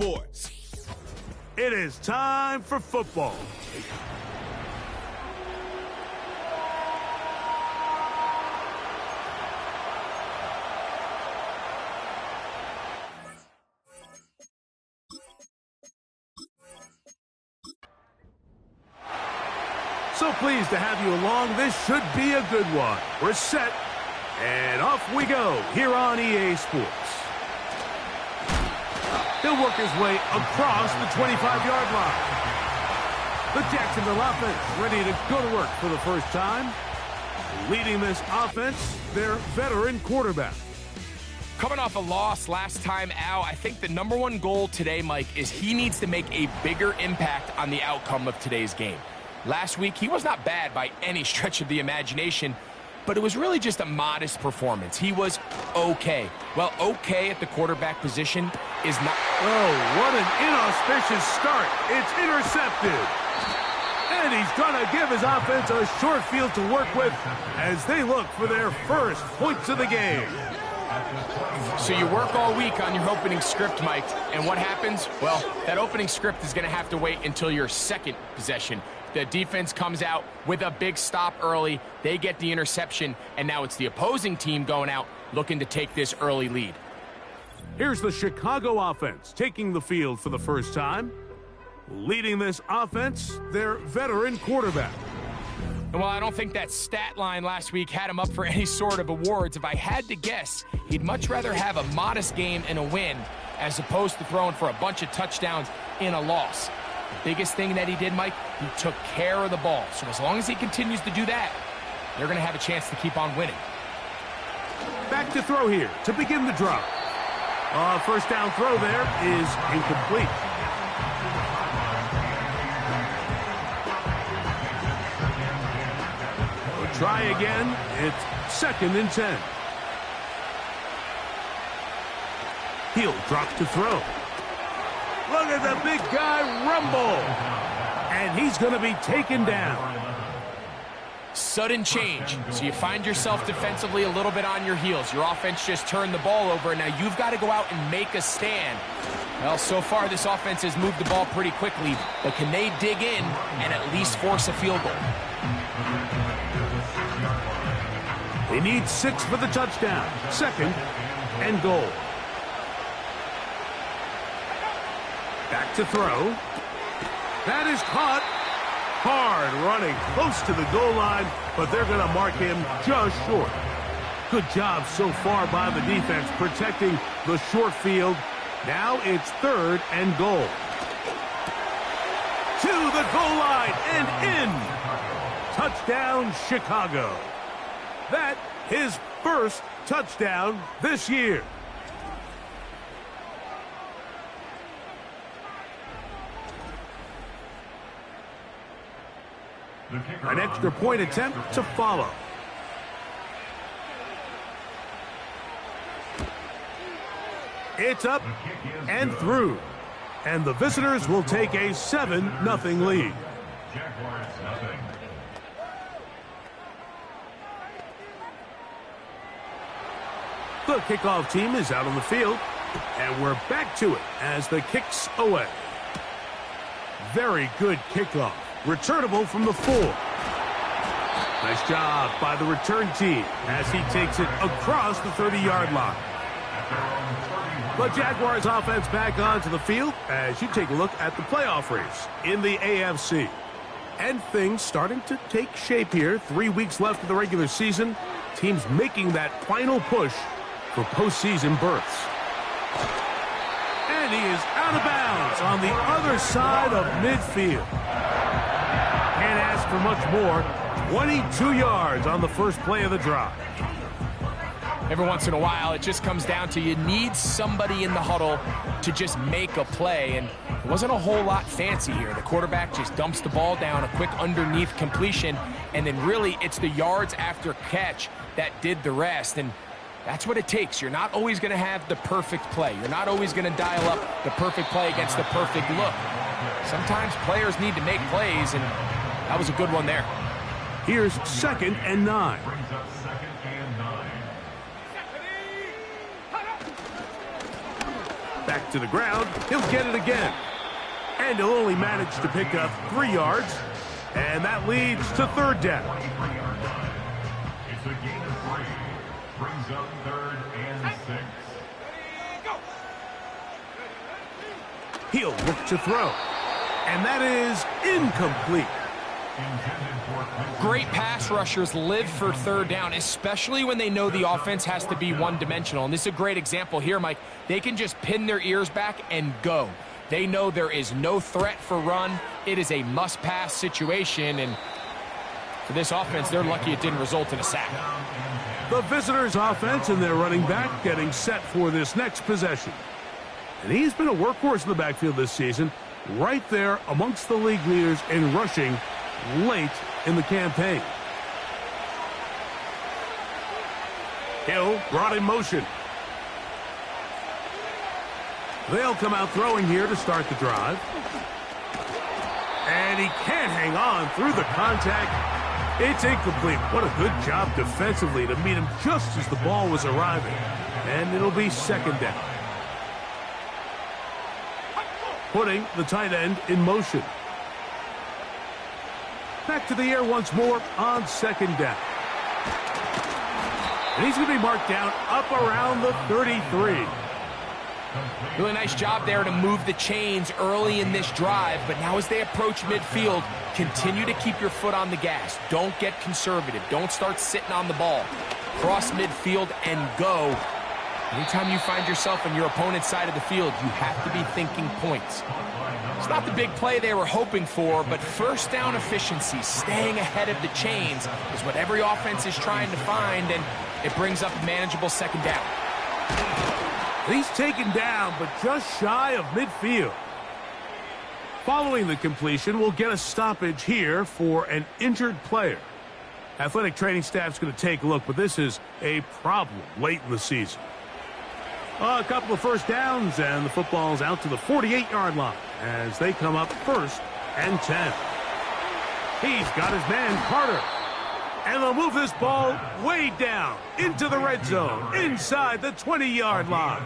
Sports. It is time for football. So pleased to have you along. This should be a good one. We're set, and off we go here on EA Sports. He'll work his way across the 25-yard line. The Jacksonville offense ready to go to work for the first time. Leading this offense, their veteran quarterback. Coming off a loss last time out, I think the number one goal today, Mike, is he needs to make a bigger impact on the outcome of today's game. Last week, he was not bad by any stretch of the imagination, but it was really just a modest performance. He was okay. Well, okay at the quarterback position is not... Oh, what an inauspicious start. It's intercepted. And he's going to give his offense a short field to work with as they look for their first points of the game. So you work all week on your opening script, Mike, and what happens? Well, that opening script is going to have to wait until your second possession. The defense comes out with a big stop early. They get the interception, and now it's the opposing team going out looking to take this early lead. Here's the Chicago offense taking the field for the first time. Leading this offense, their veteran quarterback. And while I don't think that stat line last week had him up for any sort of awards, if I had to guess, he'd much rather have a modest game and a win as opposed to throwing for a bunch of touchdowns in a loss. The biggest thing that he did, Mike, he took care of the ball. So as long as he continues to do that, they're going to have a chance to keep on winning. Back to throw here to begin the drive. First down throw there is incomplete. We'll try again. It's 2nd and 10. He'll drop to throw. Look at the big guy rumble. And he's going to be taken down. Sudden change. So you find yourself defensively a little bit on your heels. Your offense just turned the ball over, and now you've got to go out and make a stand. Well, so far this offense has moved the ball pretty quickly, but can they dig in and at least force a field goal? They need 6 for the touchdown. 2nd and goal. Back to throw. That is caught. Hard running close to the goal line, but they're going to mark him just short. Good job so far by the defense protecting the short field. Now it's 3rd and goal. To the goal line and in. Touchdown, Chicago. That his first touchdown this year. An extra point attempt to follow. It's up and through. And the visitors will take a 7-0 lead. The kickoff team is out on the field. And we're back to it as the kick's away. Very good kickoff. Returnable from the 4. Nice job by the return team as he takes it across the 30-yard line. The Jaguars offense back onto the field as you take a look at the playoff race in the AFC. And things starting to take shape here. 3 weeks left of the regular season. Teams making that final push for postseason berths. And he is out of bounds on the other side of midfield. Can't ask for much more. 22 yards on the first play of the drive. Every once in a while, it just comes down to you need somebody in the huddle to just make a play, and it wasn't a whole lot fancy here. The quarterback just dumps the ball down, a quick underneath completion, and then really it's the yards after catch that did the rest, and that's what it takes. You're not always going to have the perfect play. You're not always going to dial up the perfect play against the perfect look. Sometimes players need to make plays, and that was a good one there. Here's 2nd and 9. Back to the ground. He'll get it again. And he'll only manage to pick up 3 yards. And that leads to third down. It's a gain of 3. Brings up 3rd and 6. He'll look to throw. And that is incomplete. Great pass rushers live for third down, especially when they know the offense has to be one-dimensional. And this is a great example here, Mike. They can just pin their ears back and go. They know there is no threat for run. It is a must-pass situation, and for this offense, they're lucky it didn't result in a sack. The visitors' offense and their running back getting set for this next possession. And he's been a workhorse in the backfield this season, right there amongst the league leaders in rushing late in the campaign. Hill brought in motion. They'll come out throwing here to start the drive. And he can't hang on through the contact. It's incomplete. What a good job defensively to meet him just as the ball was arriving. And it'll be second down. Putting the tight end in motion. Back to the air once more on second down. And he's going to be marked down up around the 33. Really nice job there to move the chains early in this drive, but now as they approach midfield, continue to keep your foot on the gas. Don't get conservative. Don't start sitting on the ball. Cross midfield and go. Anytime you find yourself on your opponent's side of the field, you have to be thinking points. It's not the big play they were hoping for, but first down efficiency, staying ahead of the chains, is what every offense is trying to find, and it brings up a manageable second down. He's taken down, but just shy of midfield. Following the completion, we'll get a stoppage here for an injured player. Athletic training staff's going to take a look, but this is a problem late in the season. A couple of first downs, and the football's out to the 48-yard line as they come up 1st and 10. He's got his man, Carter. And they'll move this ball way down into the red zone, inside the 20-yard line.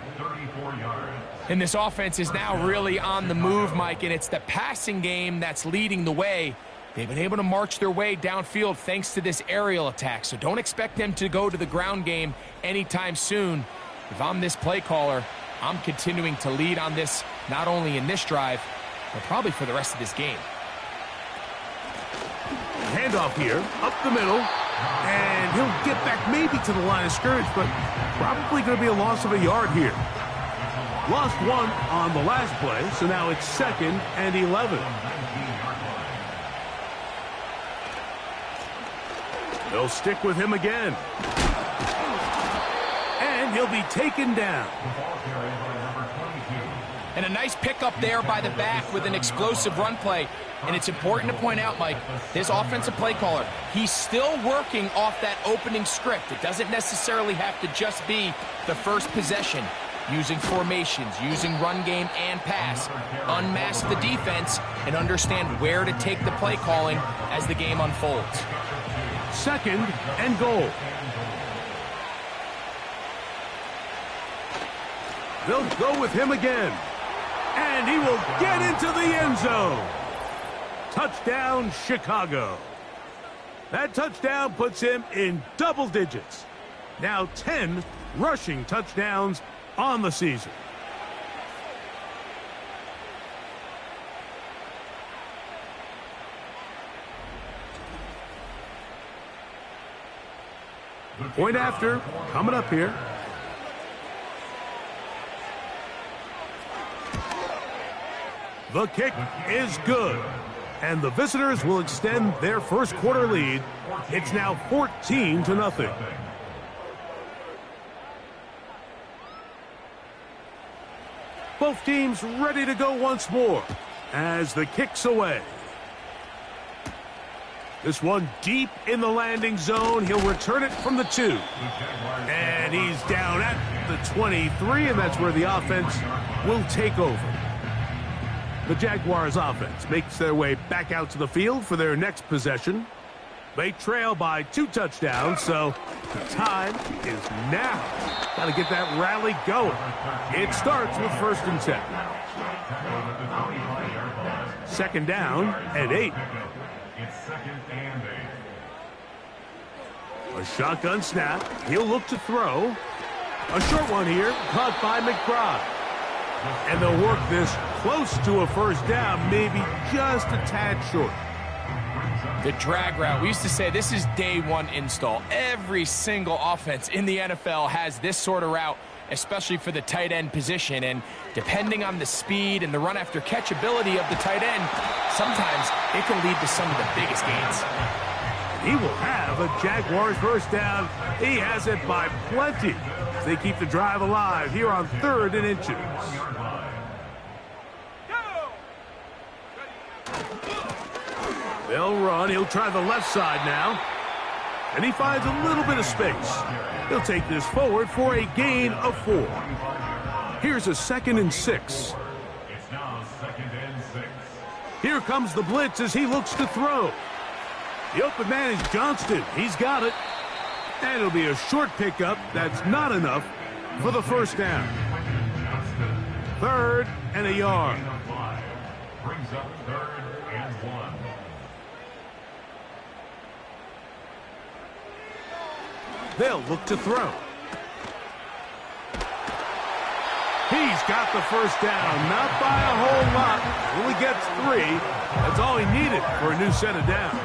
And this offense is now really on the move, Mike, and it's the passing game that's leading the way. They've been able to march their way downfield thanks to this aerial attack, so don't expect them to go to the ground game anytime soon. If I'm this play caller, I'm continuing to lead on this, not only in this drive, but probably for the rest of this game. Handoff here, up the middle, and he'll get back maybe to the line of scrimmage, but probably going to be a loss of a yard here. Lost 1 on the last play, so now it's 2nd and 11. They'll stick with him again. And he'll be taken down. And a nice pickup there by the back with an explosive run play. And it's important to point out, Mike, this offensive play caller, he's still working off that opening script. It doesn't necessarily have to just be the first possession. Using formations, using run game and pass. Unmask the defense and understand where to take the play calling as the game unfolds. 2nd and goal. They'll go with him again. And he will get into the end zone. Touchdown, Chicago. That touchdown puts him in double digits. Now 10 rushing touchdowns on the season. Point after, coming up here. The kick is good. And the visitors will extend their first quarter lead. It's now 14-0. Both teams ready to go once more as the kick's away. This one deep in the landing zone. He'll return it from the 2. And he's down at the 23, and that's where the offense will take over. The Jaguars offense makes their way back out to the field for their next possession. They trail by 2 touchdowns, so The time is now. Got to get that rally going. It starts with 1st and 10. 2nd down and 8. It's 2nd and 8. A shotgun snap. He'll look to throw. A short one here, caught by McBride. And they'll work this close to a 1st down, maybe just a tad short. The drag route. We used to say this is day one install. Every single offense in the NFL has this sort of route, especially for the tight end position. And depending on the speed and the run after catch ability of the tight end, sometimes it can lead to some of the biggest gains. He will have a Jaguars 1st down. He has it by plenty. They keep the drive alive here on 3rd and inches. They'll run. He'll try the left side now. And he finds a little bit of space. He'll take this forward for a gain of 4. Here's a 2nd and 6. It's now 2nd and 6. Here comes the blitz as he looks to throw. The open man is Johnston. He's got it. And it'll be a short pickup. That's not enough for the 1st down. 3rd and a yard. Brings up 3rd and 1. They'll look to throw. He's got the 1st down. Not by a whole lot. Only gets 3. That's all he needed for a new set of downs.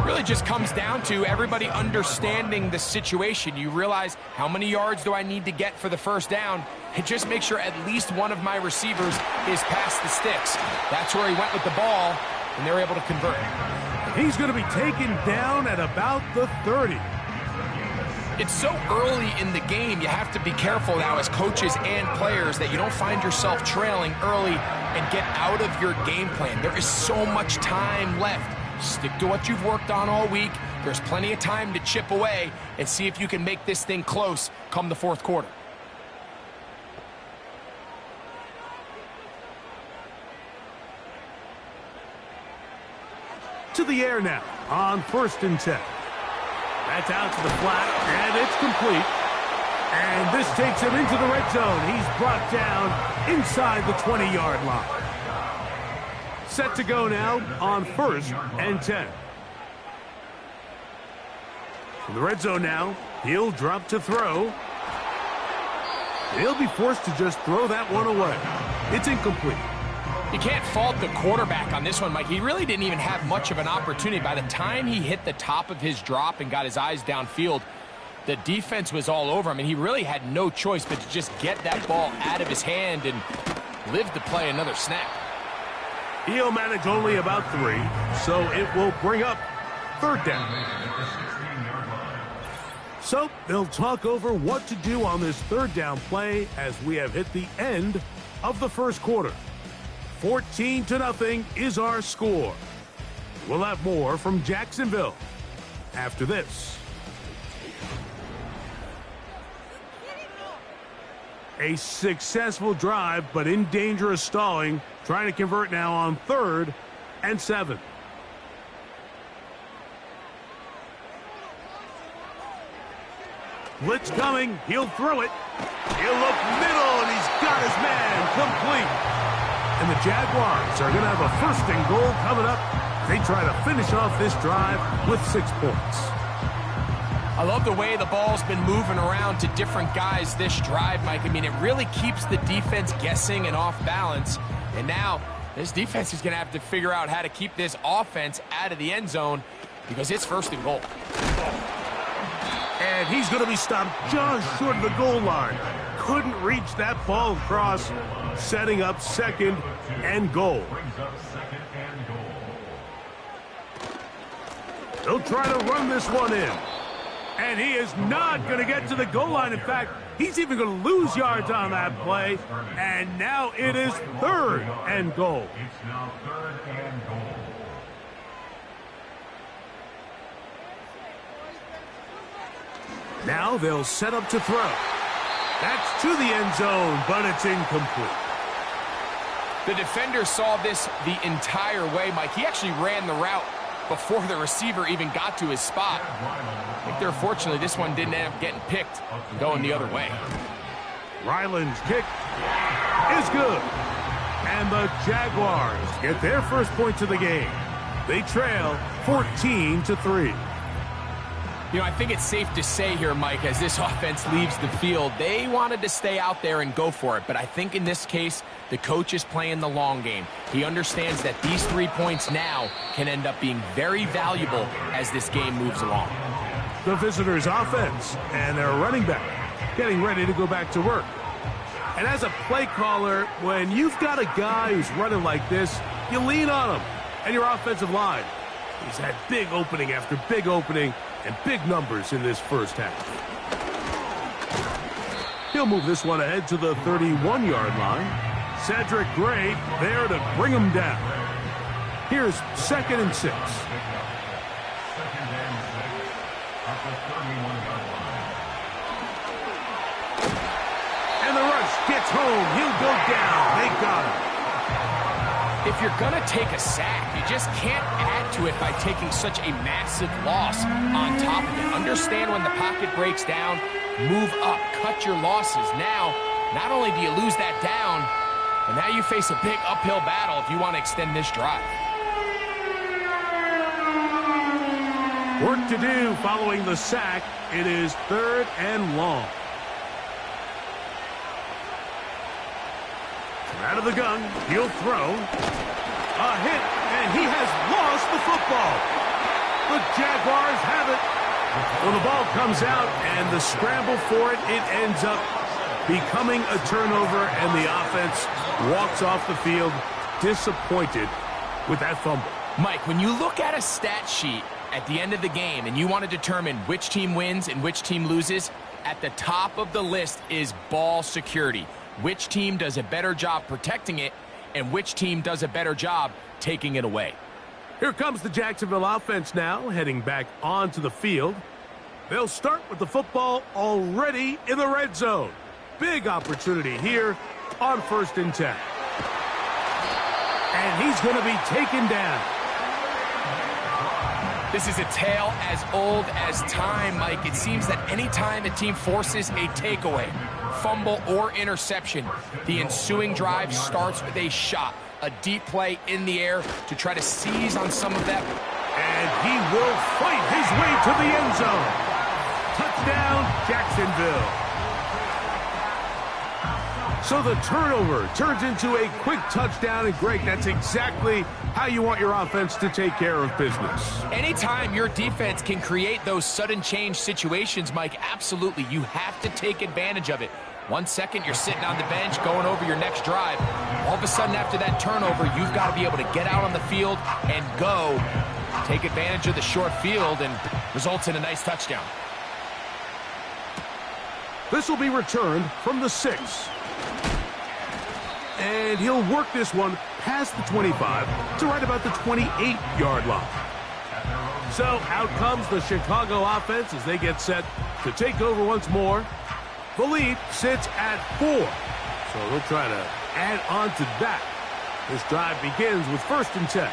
Really just comes down to everybody understanding the situation. You realize how many yards do I need to get for the 1st down, and just make sure at least one of my receivers is past the sticks. That's where he went with the ball, and they're able to convert. He's going to be taken down at about the 30. It's so early in the game, you have to be careful now as coaches and players that you don't find yourself trailing early and get out of your game plan. There is so much time left. Stick to what you've worked on all week. There's plenty of time to chip away and see if you can make this thing close come the 4th quarter. To the air now on 1st and 10. That's out to the flat, and it's complete. And this takes him into the red zone. He's brought down inside the 20-yard line. Set to go now on 1st and 10. In the red zone now, he'll drop to throw. He'll be forced to just throw that one away. It's incomplete. You can't fault the quarterback on this one, Mike. He really didn't even have much of an opportunity. By the time he hit the top of his drop and got his eyes downfield, the defense was all over him, and he really had no choice but to just get that ball out of his hand and live to play another snap. He'll manage only about 3, so it will bring up 3rd down. So they'll talk over what to do on this 3rd down play as we have hit the end of the 1st quarter. 14-0 is our score. We'll have more from Jacksonville after this. A successful drive, but in danger of stalling. Trying to convert now on 3rd and 7. Blitz coming. He'll throw it. He'll look middle, and he's got his man complete. And the Jaguars are going to have a 1st and goal coming up. They try to finish off this drive with 6 points. I love the way the ball's been moving around to different guys this drive, Mike. I mean, it really keeps the defense guessing and off balance. And now this defense is going to have to figure out how to keep this offense out of the end zone because it's 1st and goal. And he's going to be stopped just short of the goal line. Couldn't reach that ball across, setting up 2nd and goal. They'll try to run this one in. And he is not going to get to the goal line. In fact, he's even going to lose yards on that play. And now it is 3rd and goal. It's now 3rd and goal. Now they'll set up to throw. That's to the end zone, but it's incomplete. The defender saw this the entire way, Mike. He actually ran the route before the receiver even got to his spot. I think they're fortunately this one didn't end up getting picked and going the other way. Ryland's kick is good. And the Jaguars get their first points of the game. They trail 14-3. You know, I think it's safe to say here, Mike, as this offense leaves the field, they wanted to stay out there and go for it. But I think in this case, the coach is playing the long game. He understands that these 3 points now can end up being very valuable as this game moves along. The visitors' offense and their running back getting ready to go back to work. And as a play caller, when you've got a guy who's running like this, you lean on him and your offensive line. He's had big opening after big opening and big numbers in this first half. He'll move this one ahead to the 31-yard line. Cedric Gray there to bring him down. Here's 2nd and 6. And the rush gets home. He'll go down. They got him. If you're going to take a sack, you just can't add to it by taking such a massive loss on top of it. Understand when the pocket breaks down, move up, cut your losses. Now, not only do you lose that down, but now you face a big uphill battle if you want to extend this drive. Work to do following the sack. It is 3rd and long. Out of the gun, he'll throw. A hit, and he has lost the football. The Jaguars have it. When the ball comes out and the scramble for it, it ends up becoming a turnover, and the offense walks off the field disappointed with that fumble. Mike, when you look at a stat sheet at the end of the game and you want to determine which team wins and which team loses, at the top of the list is ball security. Which team does a better job protecting it, and which team does a better job taking it away. Here comes the Jacksonville offense now, heading back onto the field. They'll start with the football already in the red zone. Big opportunity here on 1st and 10. And he's going to be taken down. This is a tale as old as time, Mike. It seems that anytime a team forces a takeaway, fumble, or interception, the ensuing drive starts with a shot, a deep play in the air to try to seize on some of that. And he will fight his way to the end zone. Touchdown, Jacksonville. So the turnover turns into a quick touchdown, and Greg, that's exactly how you want your offense to take care of business. Anytime your defense can create those sudden change situations, Mike, absolutely, you have to take advantage of it. 1 second, you're sitting on the bench, going over your next drive. All of a sudden, after that turnover, you've got to be able to get out on the field and go. Take advantage of the short field, and results in a nice touchdown. This will be returned from the 6. And he'll work this one past the 25 to right about the 28-yard line. So out comes the Chicago offense as they get set to take over once more. The lead sits at 4. So they'll try to add on to that. This drive begins with 1st and 10.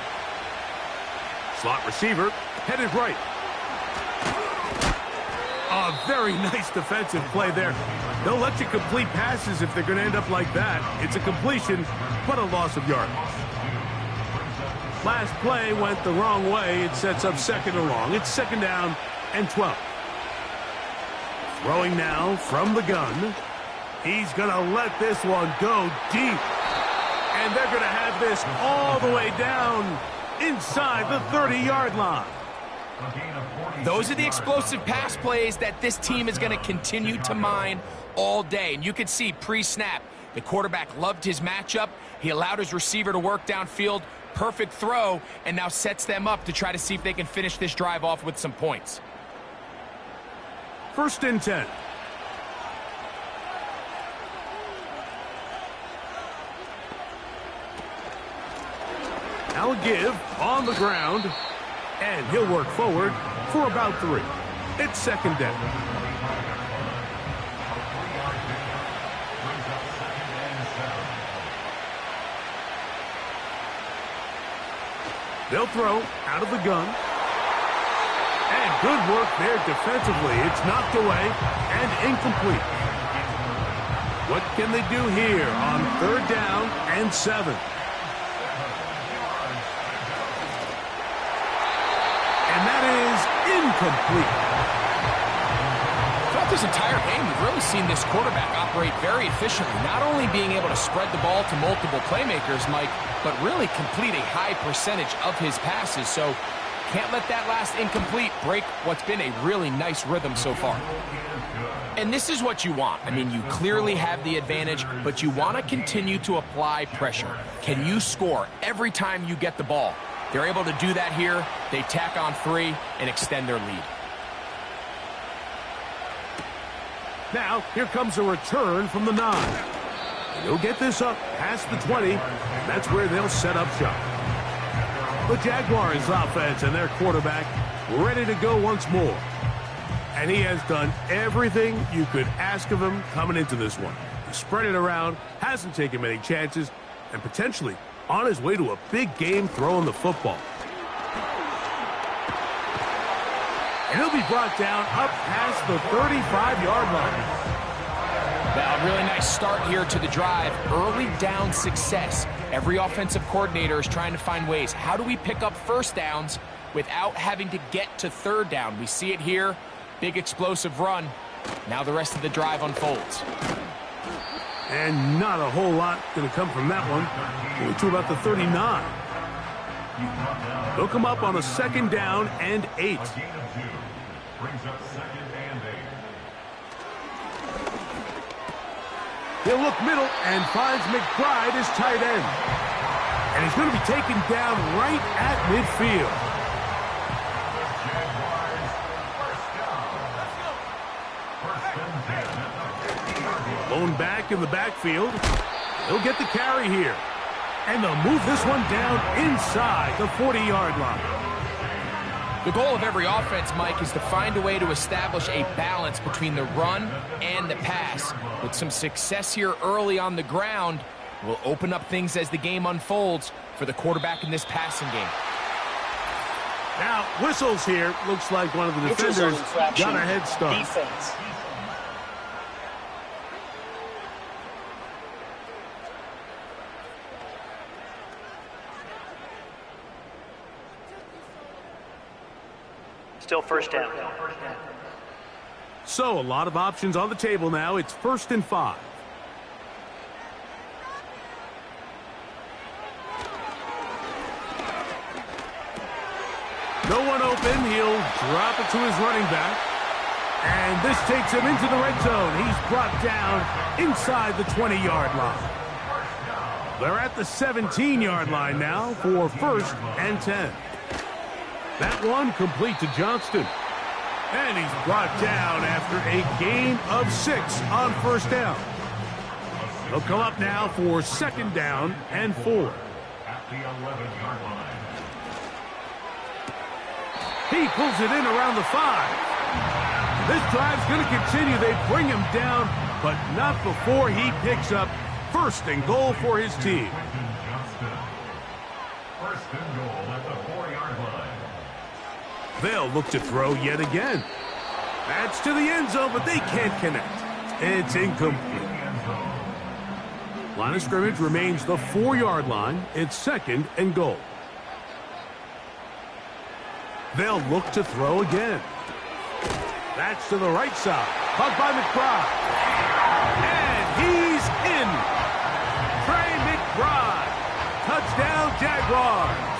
Slot receiver headed right. A very nice defensive play there. They'll let you complete passes if they're going to end up like that. It's a completion, but a loss of yardage. Last play went the wrong way. It sets up 2nd and long. It's 2nd down and 12. Throwing now from the gun. He's going to let this one go deep. And they're going to have this all the way down inside the 30-yard line. Those are the explosive pass plays that this team is going to continue to mine all day. And you can see pre-snap, the quarterback loved his matchup. He allowed his receiver to work downfield. Perfect throw, and now sets them up to try to see if they can finish this drive off with some points. 1st and 10. Now give on the ground. And he'll work forward for about 3. It's 2nd down. They'll throw out of the gun. And good work there defensively. It's knocked away and incomplete. What can they do here on 3rd down and 7? And that is incomplete. Throughout this entire game, we've really seen this quarterback operate very efficiently, not only being able to spread the ball to multiple playmakers, Mike, but really complete a high percentage of his passes. So can't let that last incomplete break what's been a really nice rhythm so far. And this is what you want. I mean, you clearly have the advantage, but you want to continue to apply pressure. Can you score every time you get the ball? They're able to do that here. They tack on 3 and extend their lead. Now, here comes a return from the 9. They'll get this up past the 20. That's where they'll set up shop. The Jaguars offense and their quarterback ready to go once more. And he has done everything you could ask of him coming into this one. He spread it around, hasn't taken many chances, and potentially on his way to a big game throwing the football. And he'll be brought down up past the 35-yard line. Now, a really nice start here to the drive. Early down success. Every offensive coordinator is trying to find ways. How do we pick up first downs without having to get to 3rd down? We see it here. Big explosive run. Now the rest of the drive unfolds. And not a whole lot going to come from that one. Only to about the 39. They'll come up on a 2nd down and 8. Brings up 2nd and 8. He'll look middle and finds McBride as tight end. And he's going to be taken down right at midfield. Blown back in the backfield. He'll get the carry here. And they'll move this one down inside the 40-yard line. The goal of every offense, Mike, is to find a way to establish a balance between the run and the pass. With some success here early on the ground, will open up things as the game unfolds for the quarterback in this passing game. Now, whistles here. Looks like one of the defenders got a head start. Defense. Still 1st down. So, a lot of options on the table now. It's 1st and 5. No one open. He'll drop it to his running back. And this takes him into the red zone. He's brought down inside the 20-yard line. They're at the 17-yard line now for 1st and 10. That one complete to Johnston. And he's brought down after a gain of 6 on 1st down. He'll come up now for 2nd down and 4. At the 11-yard line. He pulls it in around the 5. This drive's going to continue. They bring him down, but not before he picks up 1st and goal for his team. 1st and goal at the 4-yard line. They'll look to throw yet again. That's to the end zone, but they can't connect. It's incomplete. Line of scrimmage remains the 4-yard line. It's 2nd and goal. They'll look to throw again. That's to the right side. Caught by McBride. And he's in. Trey McBride. Touchdown, Jaguars.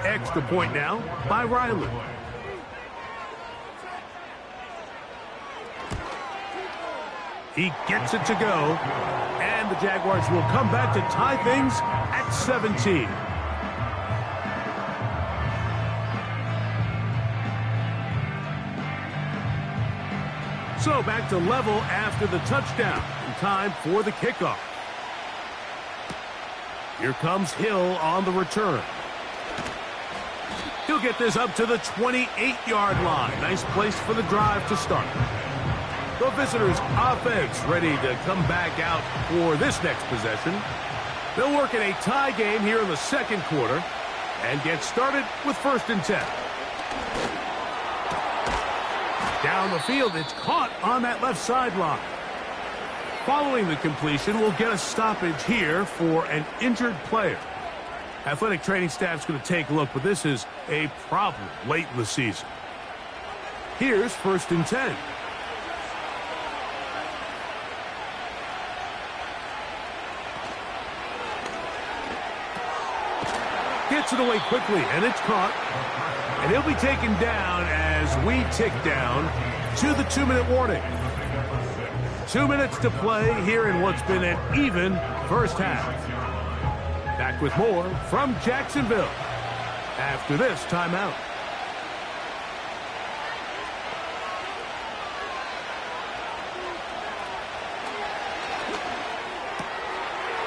Extra point now by Ryland. He gets it to go. And the Jaguars will come back to tie things at 17. So back to level after the touchdown. In time for the kickoff. Here comes Hill on the return. He'll get this up to the 28-yard line. Nice place for the drive to start. The visitors' offense ready to come back out for this next possession. They'll work in a tie game here in the second quarter and get started with 1st and 10. Down the field, it's caught on that left sideline. Following the completion, we'll get a stoppage here for an injured player. Athletic training staff's going to take a look, but this is a problem late in the season. Here's 1st and 10. Gets it away quickly, and it's caught. And he'll be taken down as we tick down to the 2-minute warning. 2 minutes to play here in what's been an even first half. Back with more from Jacksonville after this timeout.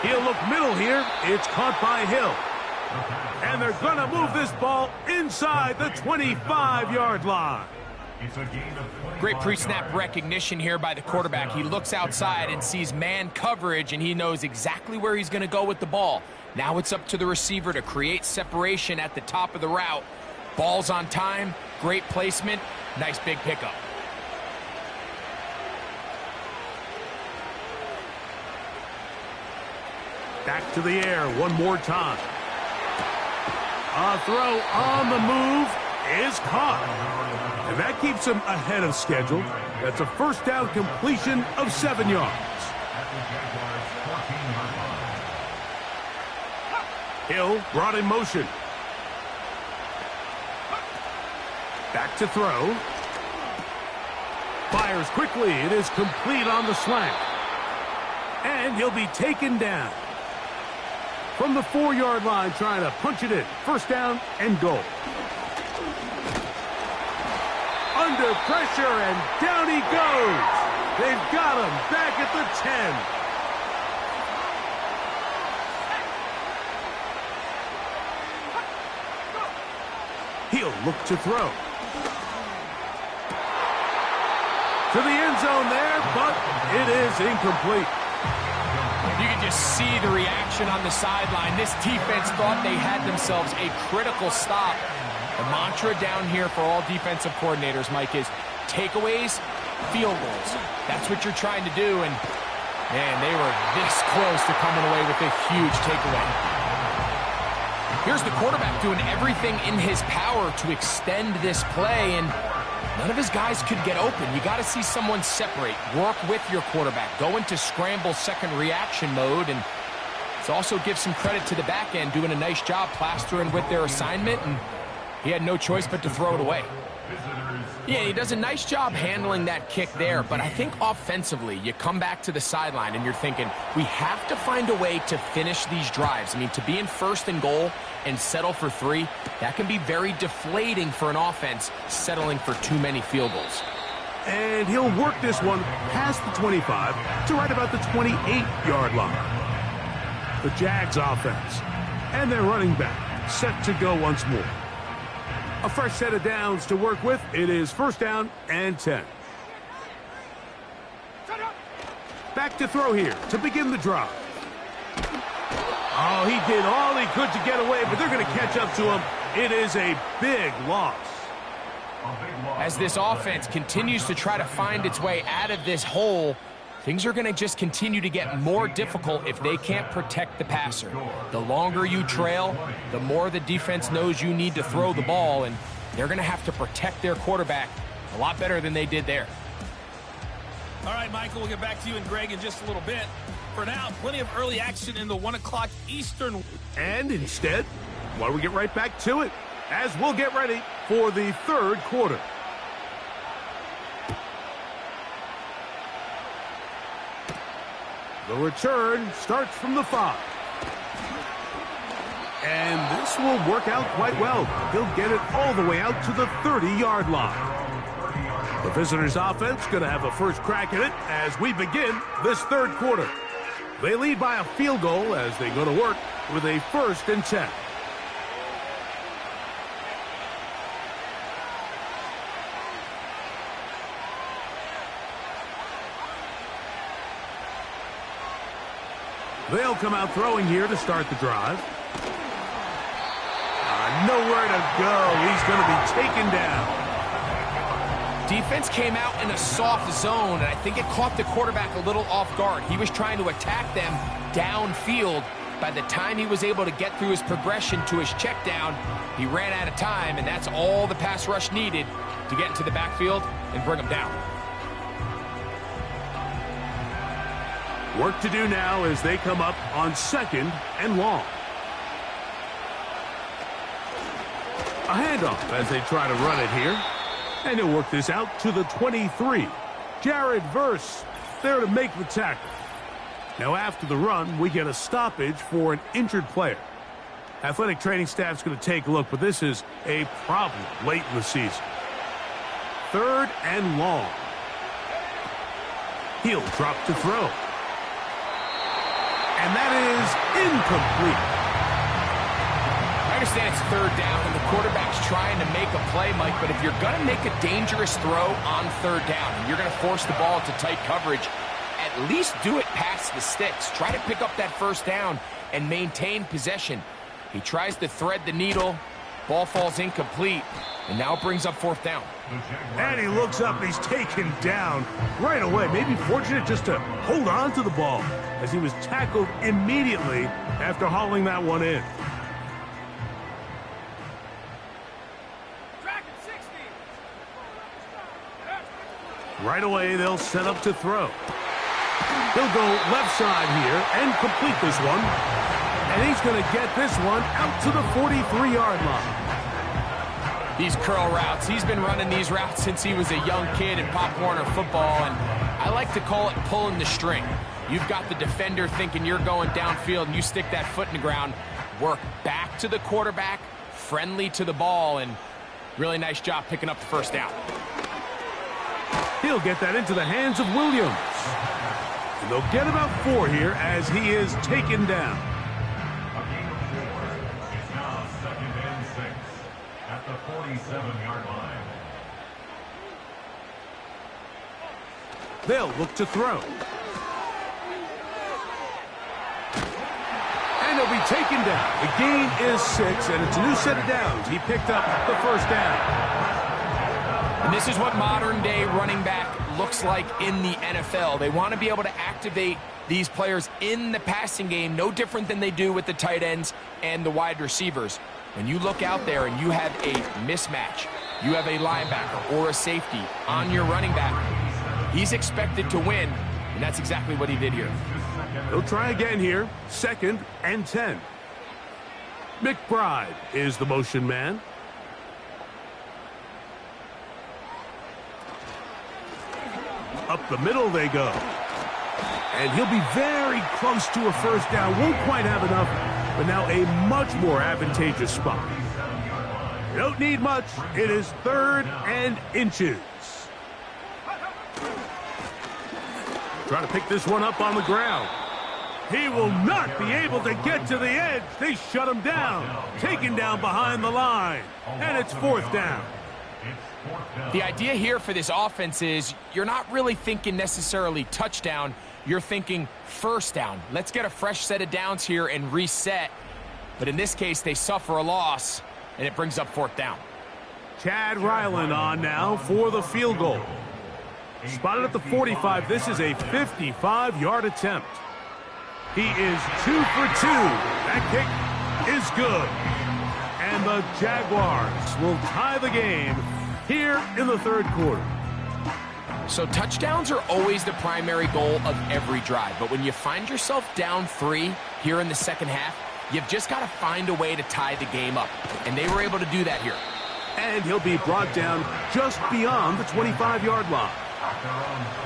He'll look middle here. It's caught by Hill. And they're going to move this ball inside the 25-yard line. Great pre-snap recognition here by the quarterback. He looks outside and sees man coverage, and he knows exactly where he's going to go with the ball. Now it's up to the receiver to create separation at the top of the route. Ball's on time, great placement, nice big pickup. Back to the air one more time. A throw on the move is caught. And that keeps him ahead of schedule. That's a 1st down completion of 7 yards. Hill brought in motion. Back to throw. Fires quickly. It is complete on the slant. And he'll be taken down. From the 4-yard line, trying to punch it in. 1st down and goal. Under pressure, and down he goes. They've got him back at the 10. He'll look to throw. To the end zone there, but it is incomplete. You can just see the reaction on the sideline. This defense thought they had themselves a critical stop. The mantra down here for all defensive coordinators, Mike, is takeaways, field goals. That's what you're trying to do, and, man, they were this close to coming away with a huge takeaway. Here's the quarterback doing everything in his power to extend this play, and none of his guys could get open. You got to see someone separate, work with your quarterback, go into scramble second reaction mode, and it's also give some credit to the back end doing a nice job plastering with their assignment, and he had no choice but to throw it away. Yeah, he does a nice job handling that kick there, but I think offensively, you come back to the sideline and you're thinking, we have to find a way to finish these drives. I mean, to be in 1st and goal and settle for 3, that can be very deflating for an offense settling for too many field goals. And he'll work this one past the 25 to right about the 28-yard line. The Jags offense and their running back set to go once more. A fresh set of downs to work with. It is 1st down and 10. Back to throw here to begin the drive. Oh, he did all he could to get away, but they're going to catch up to him. It is a big loss. As this offense continues to try to find its way out of this hole, things are going to just continue to get more difficult if they can't protect the passer. The longer you trail, the more the defense knows you need to throw the ball, and they're going to have to protect their quarterback a lot better than they did there. All right, Michael, we'll get back to you and Greg in just a little bit. For now, plenty of early action in the 1 o'clock Eastern. And instead, why don't we get right back to it as we'll get ready for the 3rd quarter. The return starts from the 5. And this will work out quite well. He'll get it all the way out to the 30-yard line. The visitors' offense going to have a first crack at it as we begin this 3rd quarter. They lead by a field goal as they go to work with a 1st and 10. They'll come out throwing here to start the drive. Nowhere to go. He's going to be taken down. Defense came out in a soft zone, and I think it caught the quarterback a little off guard. He was trying to attack them downfield. By the time he was able to get through his progression to his check down, he ran out of time, and that's all the pass rush needed to get into the backfield and bring him down. Work to do now as they come up on 2nd and long. A handoff as they try to run it here. And he'll work this out to the 23. Jared Verse there to make the tackle. Now after the run, we get a stoppage for an injured player. Athletic training staff's going to take a look, but this is a problem late in the season. 3rd and long. He'll drop to throw. And that is incomplete. I understand it's 3rd down and the quarterback's trying to make a play, Mike, but if you're going to make a dangerous throw on 3rd down and you're going to force the ball into tight coverage, at least do it past the sticks. Try to pick up that 1st down and maintain possession. He tries to thread the needle. Ball falls incomplete, and now it brings up 4th down. And he looks up, and he's taken down right away. Maybe fortunate just to hold on to the ball as he was tackled immediately after hauling that one in. Right away, they'll set up to throw. He'll go left side here and complete this one. And he's going to get this one out to the 43-yard line. These curl routes, he's been running these routes since he was a young kid in Pop Warner football, and I like to call it pulling the string. You've got the defender thinking you're going downfield, and you stick that foot in the ground, work back to the quarterback, friendly to the ball, and really nice job picking up the 1st down. He'll get that into the hands of Williams. And they'll get about 4 here as he is taken down. A gain of 4. It's now 2nd and 6 at the 47-yard line. They'll look to throw. And he'll be taken down. The gain is 6, and it's a new set of downs. He picked up the 1st down. And this is what modern-day running back looks like in the NFL. They want to be able to activate these players in the passing game, no different than they do with the tight ends and the wide receivers. When you look out there and you have a mismatch, you have a linebacker or a safety on your running back, he's expected to win, and that's exactly what he did here. He'll try again here, 2nd and 10. McBride is the motion man. Up the middle they go. And he'll be very close to a 1st down. Won't quite have enough, but now a much more advantageous spot. Don't need much. It is 3rd and inches. Trying to pick this one up on the ground. He will not be able to get to the edge. They shut him down. Taken down behind the line. And it's 4th down. The idea here for this offense is you're not really thinking necessarily touchdown. You're thinking 1st down. Let's get a fresh set of downs here and reset. But in this case, they suffer a loss, and it brings up 4th down. Chad Ryland on now for the field goal. Spotted at the 45. This is a 55-yard attempt. He is 2 for 2. That kick is good. And the Jaguars will tie the game here in the 3rd quarter. So touchdowns are always the primary goal of every drive. But when you find yourself down 3 here in the 2nd half, you've just got to find a way to tie the game up. And they were able to do that here. And he'll be brought down just beyond the 25-yard line.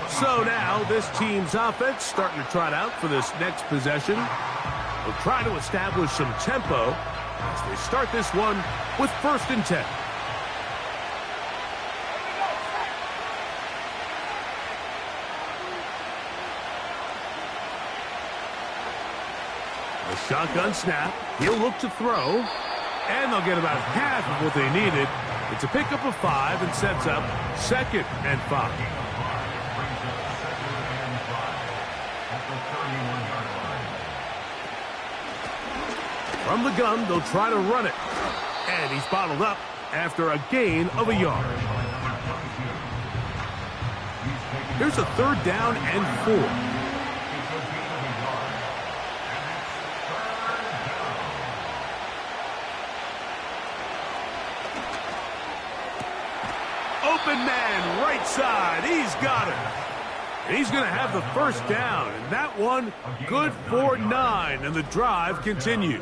So now this team's offense starting to trot out for this next possession. They'll try to establish some tempo as they start this one with 1st and 10. A shotgun snap. He'll look to throw. And they'll get about half of what they needed. It's a pickup of 5 and sets up 2nd and 5. From the gun, they'll try to run it. And he's bottled up after a gain of a yard. Here's a 3rd down and 4. Open man, right side. He's got it. And he's going to have the 1st down. And that one, good for 9. And the drive continues.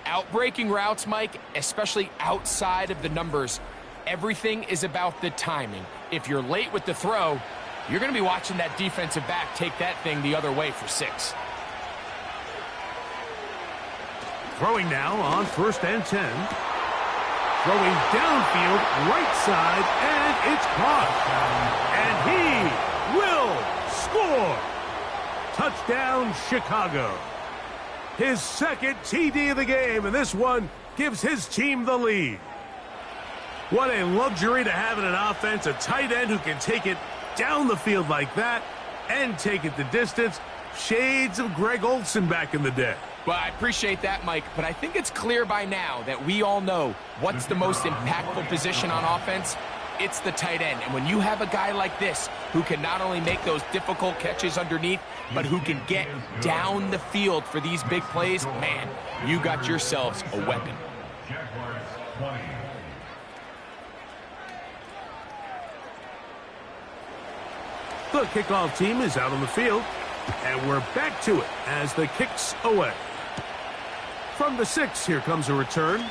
Outbreaking routes, Mike, especially outside of the numbers, everything is about the timing. If you're late with the throw, you're going to be watching that defensive back take that thing the other way for 6. Throwing now on 1st and 10. Throwing downfield, right side, and it's caught. And he will score. Touchdown, Chicago. His 2nd TD of the game, and this one gives his team the lead. What a luxury to have in an offense, a tight end who can take it down the field like that and take it the distance. Shades of Greg Olsen back in the day. Well, I appreciate that, Mike, but I think it's clear by now that we all know what's the most impactful position on offense. It's the tight end. And when you have a guy like this who can not only make those difficult catches underneath, but who can get down the field for these big plays, man, you got yourselves a weapon. Jaguars 20. The kickoff team is out on the field, and we're back to it as the kick's away. From the 6, here comes a return.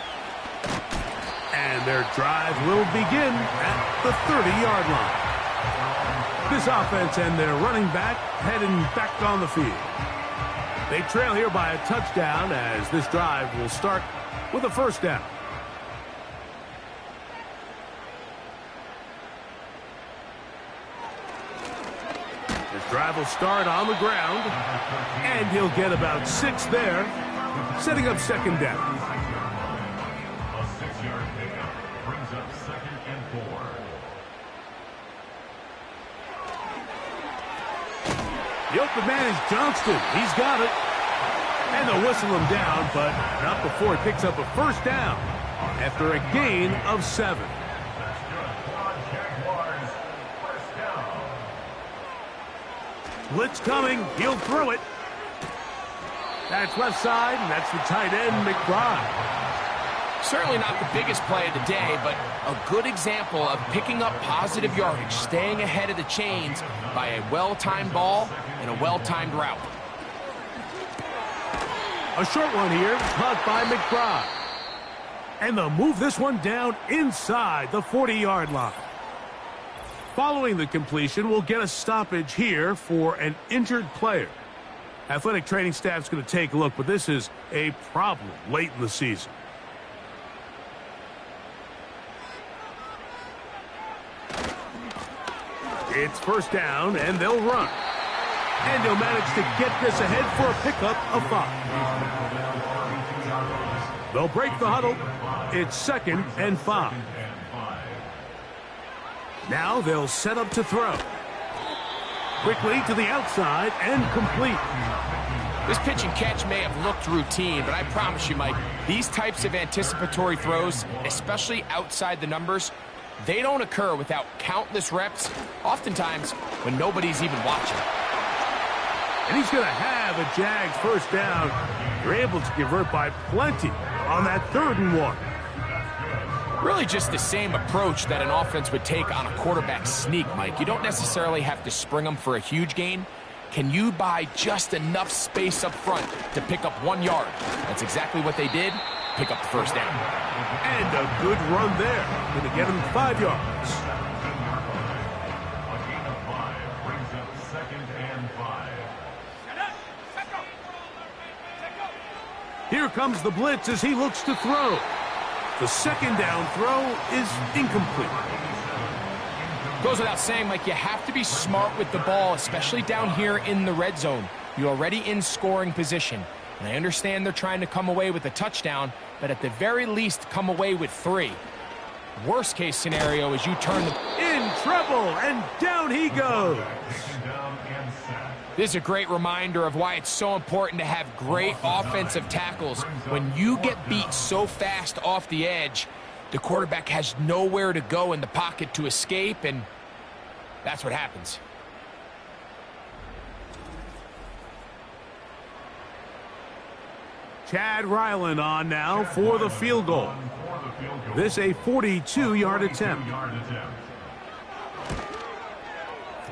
And their drive will begin at the 30-yard line. This offense and their running back heading back on the field. They trail here by a touchdown as this drive will start with a 1st down. This drive will start on the ground, and he'll get about 6 there, setting up 2nd down. A 6-yard pickup brings up 2nd and 4. The open man is Johnston. He's got it. And they'll whistle him down, but not before he picks up a 1st down after a gain of 7. That's good. Come on, Jaguars. 1st down. Blitz coming. He'll throw it. That's left side, and that's the tight end, McBride. Certainly not the biggest play of the day, but a good example of picking up positive yardage, staying ahead of the chains by a well-timed ball and a well-timed route. A short one here, caught by McBride. And they'll move this one down inside the 40-yard line. Following the completion, we'll get a stoppage here for an injured player. Athletic training staff's going to take a look, but this is a problem late in the season. It's 1st down, and they'll run. And they'll manage to get this ahead for a pickup of 5. They'll break the huddle. It's 2nd and 5. Now they'll set up to throw. Quickly to the outside and complete. This pitch and catch may have looked routine, but I promise you, Mike, these types of anticipatory throws, especially outside the numbers, they don't occur without countless reps, oftentimes when nobody's even watching. And he's going to have a Jags 1st down. They're able to convert by plenty on that 3rd and 1. Really just the same approach that an offense would take on a quarterback sneak, Mike. You don't necessarily have to spring them for a huge gain. Can you buy just enough space up front to pick up 1 yard? That's exactly what they did. Pick up the 1st down. And a good run there. Going to get him 5 yards. A gain of 5 brings up 2nd and 5. Here comes the blitz as he looks to throw. The 2nd down throw is incomplete. Goes without saying, Mike, you have to be smart with the ball, especially down here in the red zone. You're already in scoring position. And I understand they're trying to come away with a touchdown, but at the very least, come away with 3. Worst case scenario is you turn the... In trouble, and down he goes. Taken down and sacked. This is a great reminder of why it's so important to have great offensive tackles. When you get beat so fast off the edge, the quarterback has nowhere to go in the pocket to escape, and that's what happens. Chad Ryland on now for the field goal. This a 42-yard attempt.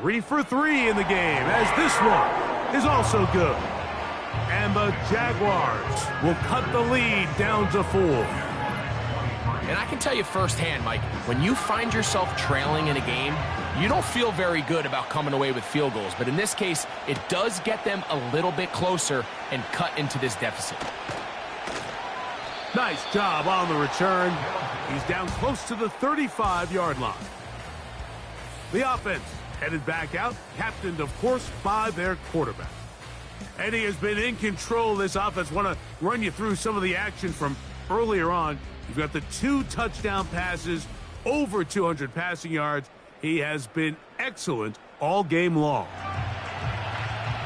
3 for 3 in the game, as this one is also good. And the Jaguars will cut the lead down to 4. And I can tell you firsthand, Mike, when you find yourself trailing in a game, you don't feel very good about coming away with field goals. But in this case, it does get them a little bit closer and cut into this deficit. Nice job on the return. He's down close to the 35-yard line. The offense headed back out, captained, of course, by their quarterback. And he has been in control of this offense. Want to run you through some of the action from earlier on. You've got the 2 touchdown passes, over 200 passing yards. He has been excellent all game long.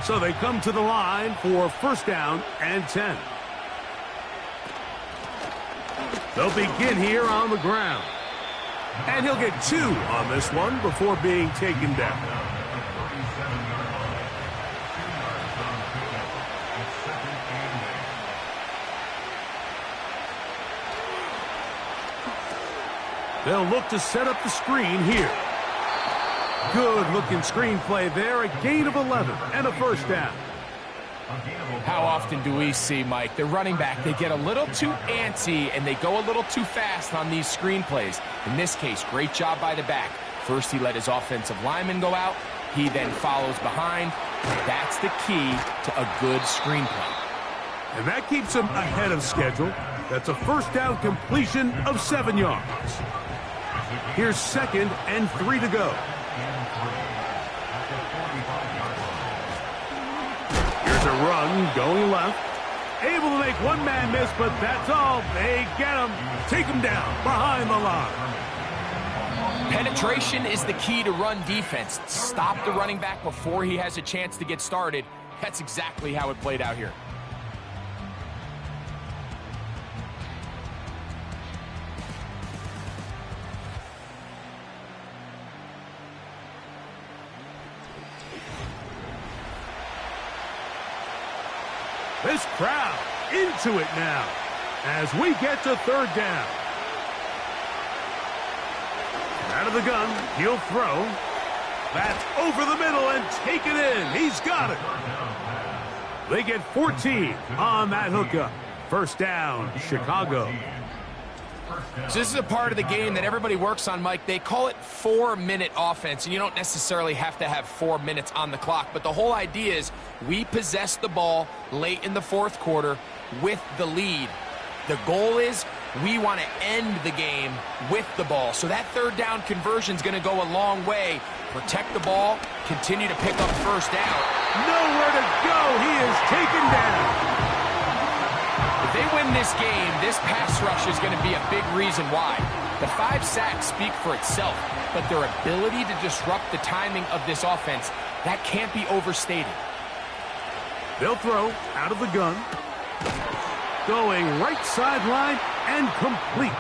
So they come to the line for first down and 10. They'll begin here on the ground. And he'll get 2 on this one before being taken down. They'll look to set up the screen here. Good-looking screenplay there. A gain of 11 and a first down. How often do we see, Mike, the running back, they get a little too antsy and they go a little too fast on these screenplays. In this case, great job by the back. First, he let his offensive lineman go out. He then follows behind. That's the key to a good screenplay. And that keeps him ahead of schedule. That's a first down completion of 7 yards. Here's 2nd and 3 to go. Here's a run going left. Able to make one man miss, but that's all. They get him. Take him down behind the line. Penetration is the key to run defense. Stop the running back before he has a chance to get started. That's exactly how it played out here. This crowd into it now as we get to 3rd down. Out of the gun, he'll throw. That's over the middle and taken in. He's got it. They get 14 on that hookup. First down, Chicago. So this is a part of the game that everybody works on, Mike. They call it 4-minute offense, and you don't necessarily have to have 4 minutes on the clock. But the whole idea is we possess the ball late in the 4th quarter with the lead. The goal is we want to end the game with the ball. So that 3rd down conversion is going to go a long way. Protect the ball, continue to pick up first down. Nowhere to go. He is taken down. If they win this game, this pass rush is going to be a big reason why. The 5 sacks speak for itself, but their ability to disrupt the timing of this offense, that can't be overstated. They'll throw out of the gun. Going right sideline and complete.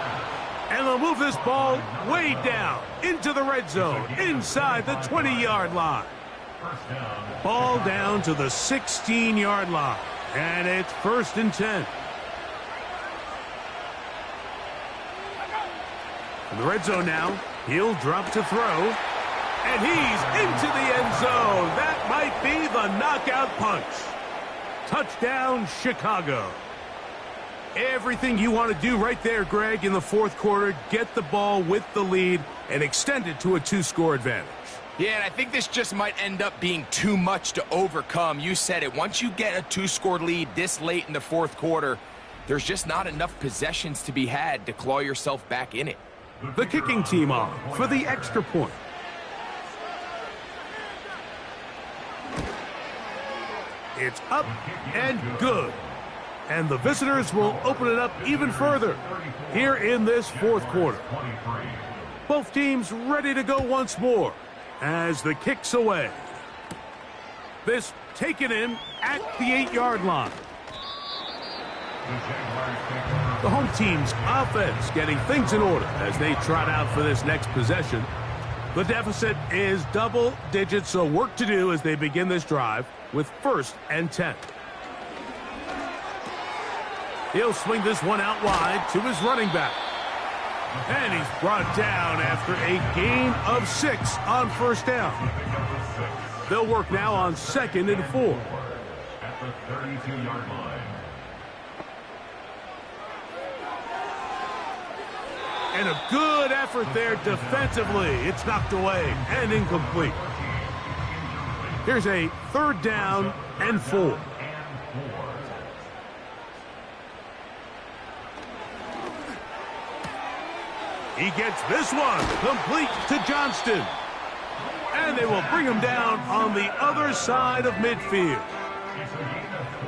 And they'll move this ball way down into the red zone, inside the 20-yard line. Ball down to the 16-yard line. And it's 1st and 10. In the red zone now, he'll drop to throw. And he's into the end zone. That might be the knockout punch. Touchdown, Chicago. Everything you want to do right there, Greg, in the 4th quarter. Get the ball with the lead and extend it to a 2-score advantage. Yeah, and I think this just might end up being too much to overcome. You said it. Once you get a 2-score lead this late in the 4th quarter, there's just not enough possessions to be had to claw yourself back in it. The kicking team on for the extra point. It's up and good. And the visitors will open it up even further here in this 4th quarter. Both teams ready to go once more as the kick's away. This taken in at the 8-yard line. The home team's offense getting things in order as they trot out for this next possession. The deficit is double digits, so work to do as they begin this drive with 1st and 10. He'll swing this one out wide to his running back. And he's brought down after a gain of 6 on 1st down. They'll work now on 2nd and 4. At the 32-yard line. And a good effort there defensively. It's knocked away and incomplete. Here's a 3rd down and 4. He gets this one complete to Johnston. And they will bring him down on the other side of midfield.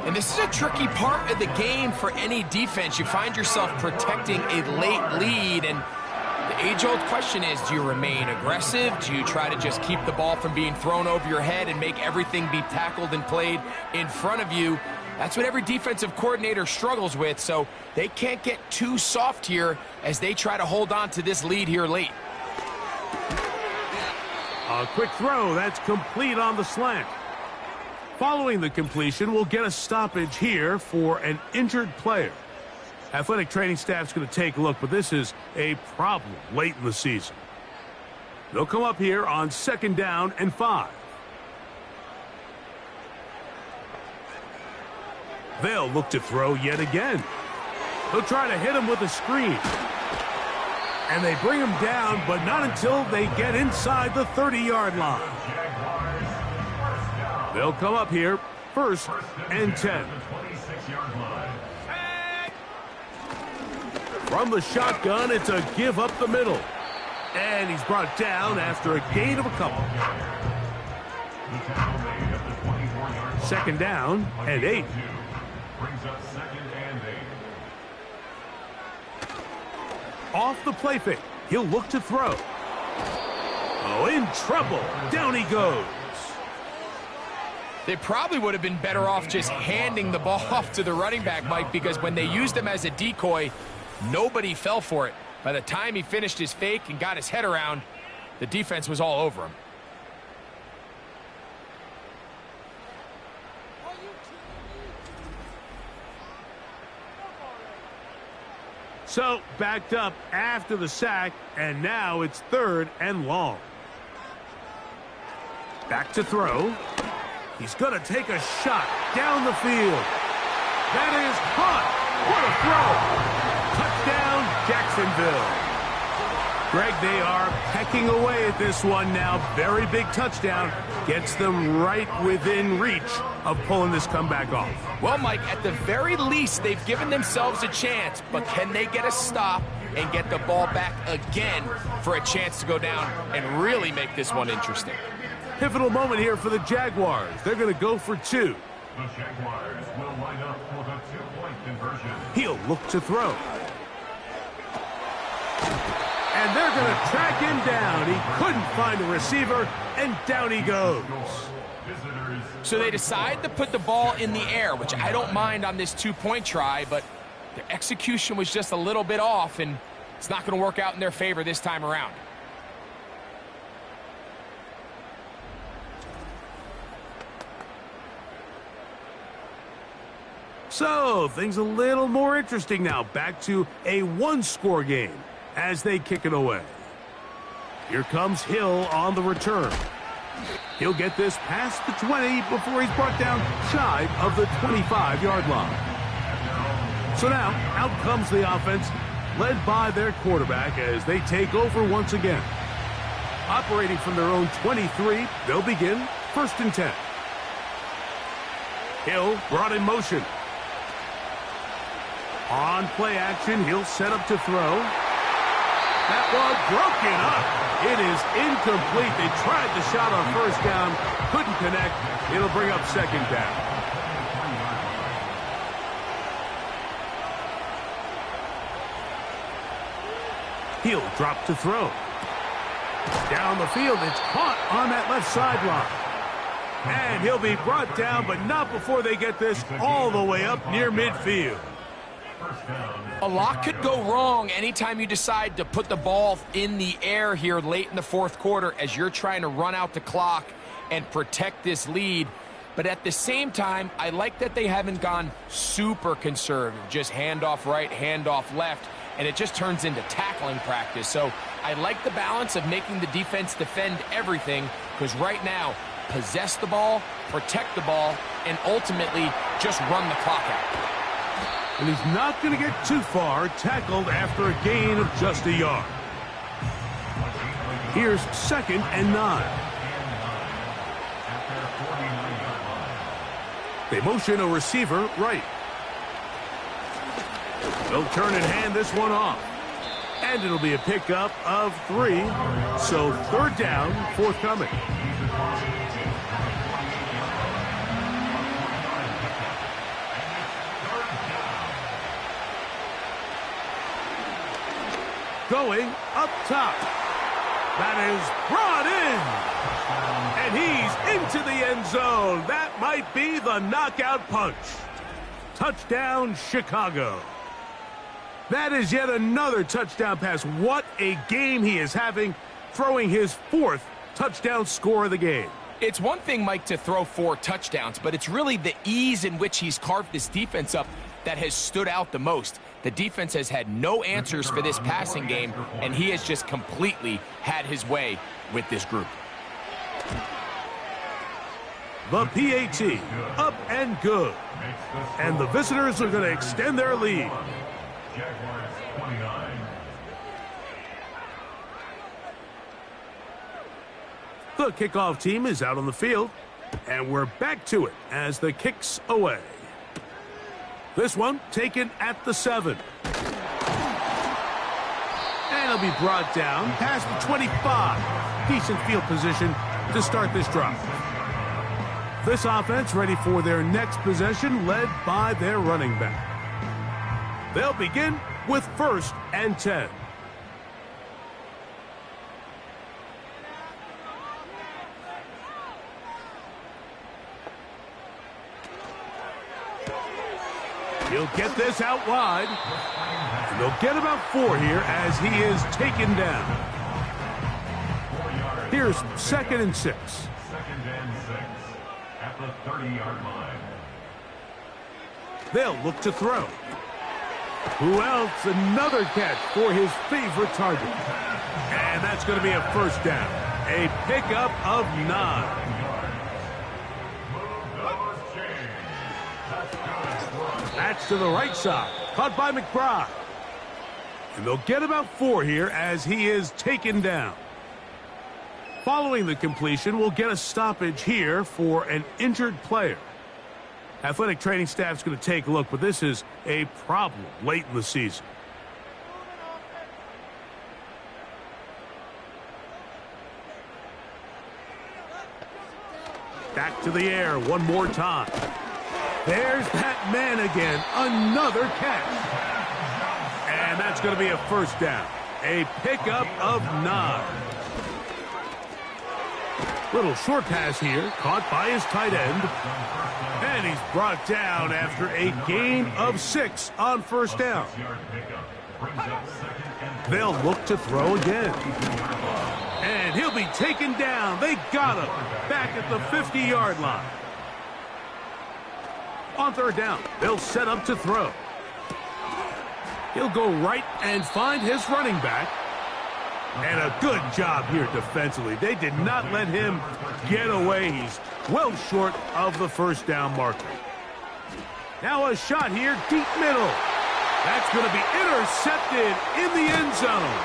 And this is a tricky part of the game for any defense. You find yourself protecting a late lead, and the age-old question is, do you remain aggressive? Do you try to just keep the ball from being thrown over your head and make everything be tackled and played in front of you? That's what every defensive coordinator struggles with, so they can't get too soft here as they try to hold on to this lead here late. A quick throw, that's complete on the slant. Following the completion, we'll get a stoppage here for an injured player. Athletic training staff's going to take a look, but this is a problem late in the season. They'll come up here on 2nd down and 5. They'll look to throw yet again. They'll try to hit him with a screen. And they bring him down, but not until they get inside the 30-yard line. They'll come up here, 1st and 10. From the shotgun, it's a give up the middle. And he's brought down after a gain of a couple. 2nd down and 8. Brings up 2nd and 8. Off the play fake. He'll look to throw. Oh, in trouble. Down he goes. They probably would have been better off just handing the ball off to the running back, Mike, because when they used him as a decoy, nobody fell for it. By the time he finished his fake and got his head around, the defense was all over him. So, backed up after the sack, and now it's 3rd and long. Back to throw. He's going to take a shot down the field. That is caught. What a throw. Touchdown, Jacksonville. Greg, they are pecking away at this one now. Very big touchdown. Gets them right within reach of pulling this comeback off. Well, Mike, at the very least, they've given themselves a chance, but can they get a stop and get the ball back again for a chance to go down and really make this one interesting? Pivotal moment here for the Jaguars. They're going to go for 2. The Jaguars will line up for the 2-point conversion. He'll look to throw. And they're going to track him down. He couldn't find a receiver, and down he goes. So they decide to put the ball in the air, which I don't mind on this 2-point try, but their execution was just a little bit off, and it's not going to work out in their favor this time around. So, things a little more interesting now. Back to a 1-score game as they kick it away. Here comes Hill on the return. He'll get this past the 20 before he's brought down shy of the 25-yard line. So now, out comes the offense, led by their quarterback as they take over once again. Operating from their own 23, they'll begin 1st and 10. Hill brought in motion. On play action, he'll set up to throw. That ball broken up. It is incomplete. They tried the shot on 1st down, couldn't connect. It'll bring up 2nd down. He'll drop to throw. Down the field, it's caught on that left sideline. And he'll be brought down, but not before they get this all the way up near midfield. A lot could go wrong anytime you decide to put the ball in the air here late in the fourth quarter as you're trying to run out the clock and protect this lead. But at the same time, I like that they haven't gone super conservative, just handoff right, handoff left, and it just turns into tackling practice. So I like the balance of making the defense defend everything, because right now, possess the ball, protect the ball, and ultimately just run the clock out. And he's not going to get too far, tackled after a gain of just a yard. Here's 2nd and 9. They motion a receiver right. They'll turn and hand this one off. And it'll be a pickup of 3. So 3rd down, forthcoming. Going up top. That is brought in. And he's into the end zone. That might be the knockout punch. Touchdown, Chicago. That is yet another touchdown pass. What a game he is having, throwing his 4th touchdown score of the game. It's one thing, Mike, to throw 4 touchdowns, but it's really the ease in which he's carved this defense up that has stood out the most. The defense has had no answers for this passing game, and he has just completely had his way with this group. The PAT, up and good. And the visitors are going to extend their lead. Jaguars 29. The kickoff team is out on the field, and we're back to it as the kick's away. This one taken at the 7. And it'll be brought down past the 25. Decent field position to start this drive. This offense ready for their next possession, led by their running back. They'll begin with 1st and 10. He'll get this out wide. And they'll get about 4 here as he is taken down. Here's 2nd and 6. 2nd and 6 at the 30-yard line. They'll look to throw. Who else? Another catch for his favorite target. And that's going to be a 1st down. A pickup of 9. That's to the right side. Caught by McBride. And they'll get about 4 here as he is taken down. Following the completion, we'll get a stoppage here for an injured player. Athletic training staff's going to take a look, but this is a problem late in the season. Back to the air one more time. There's that man again. Another catch. And that's going to be a 1st down. A pickup of 9. Little short pass here, caught by his tight end. And he's brought down after a gain of 6 on 1st down. They'll look to throw again. And he'll be taken down. They got him back at the 50-yard line. On 3rd down, they'll set up to throw. He'll go right and find his running back. And a good job here defensively. They did not let him get away. He's well short of the 1st down marker. Now a shot here, deep middle. That's going to be intercepted in the end zone.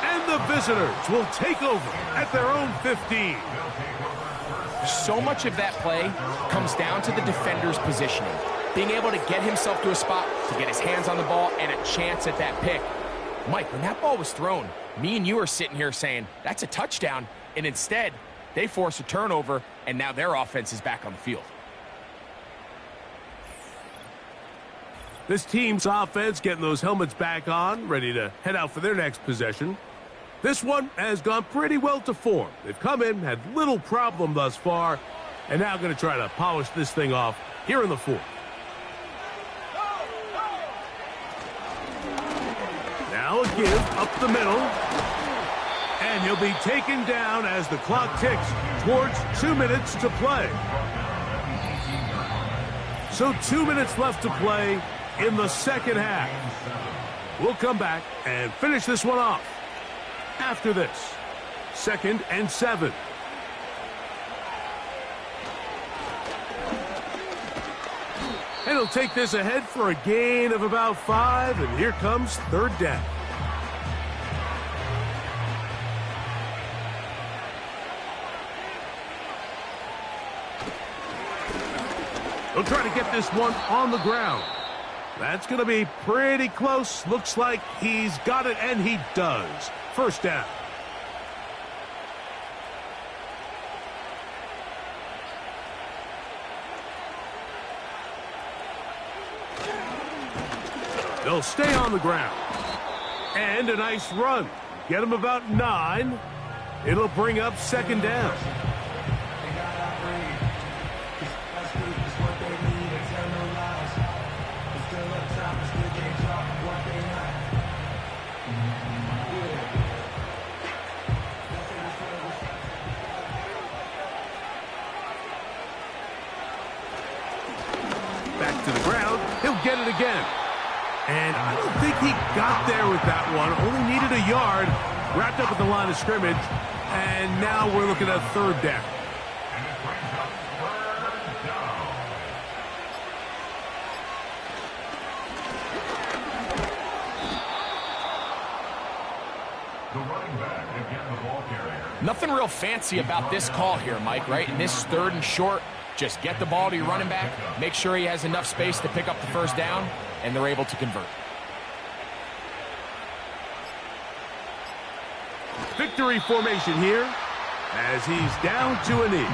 And the visitors will take over at their own 15. So much of that play comes down to the defender's positioning. Being able to get himself to a spot, to get his hands on the ball, and a chance at that pick. Mike, when that ball was thrown, me and you are sitting here saying, that's a touchdown. And instead, they force a turnover, and now their offense is back on the field. This team's offense getting those helmets back on, ready to head out for their next possession. This one has gone pretty well to form. They've come in, had little problem thus far, and now going to try to polish this thing off here in the fourth. Now a give up the middle. And he'll be taken down as the clock ticks towards 2 minutes to play. So 2 minutes left to play in the second half. We'll come back and finish this one off after this. 2nd and 7. And he'll take this ahead for a gain of about 5, and here comes 3rd down. He'll try to get this one on the ground. That's going to be pretty close. Looks like he's got it, and he does. 1st down. They'll stay on the ground. And a nice run. Get him about 9. It'll bring up 2nd down. Back to the ground. He'll get it again. And I don't think he got there with that one. Only needed a yard. Wrapped up at the line of scrimmage. And now we're looking at 3rd down. And it brings up 3rd down. The running back, again the ball carrier. Nothing real fancy about this call here, Mike, right? In this 3rd and short, just get the ball to your running back, make sure he has enough space to pick up the 1st down, and they're able to convert. Victory formation here as he's down to a knee.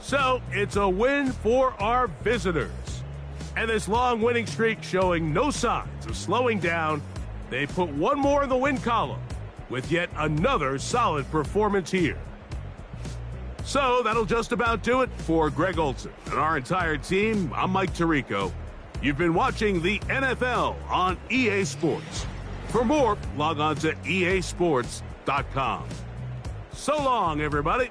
So, it's a win for our visitors. And this long winning streak showing no signs of slowing down. They put one more in the win column with yet another solid performance here. So, that'll just about do it for Greg Olsen and our entire team. I'm Mike Tirico. You've been watching the NFL on EA Sports. For more, log on to easports.com. So long, everybody.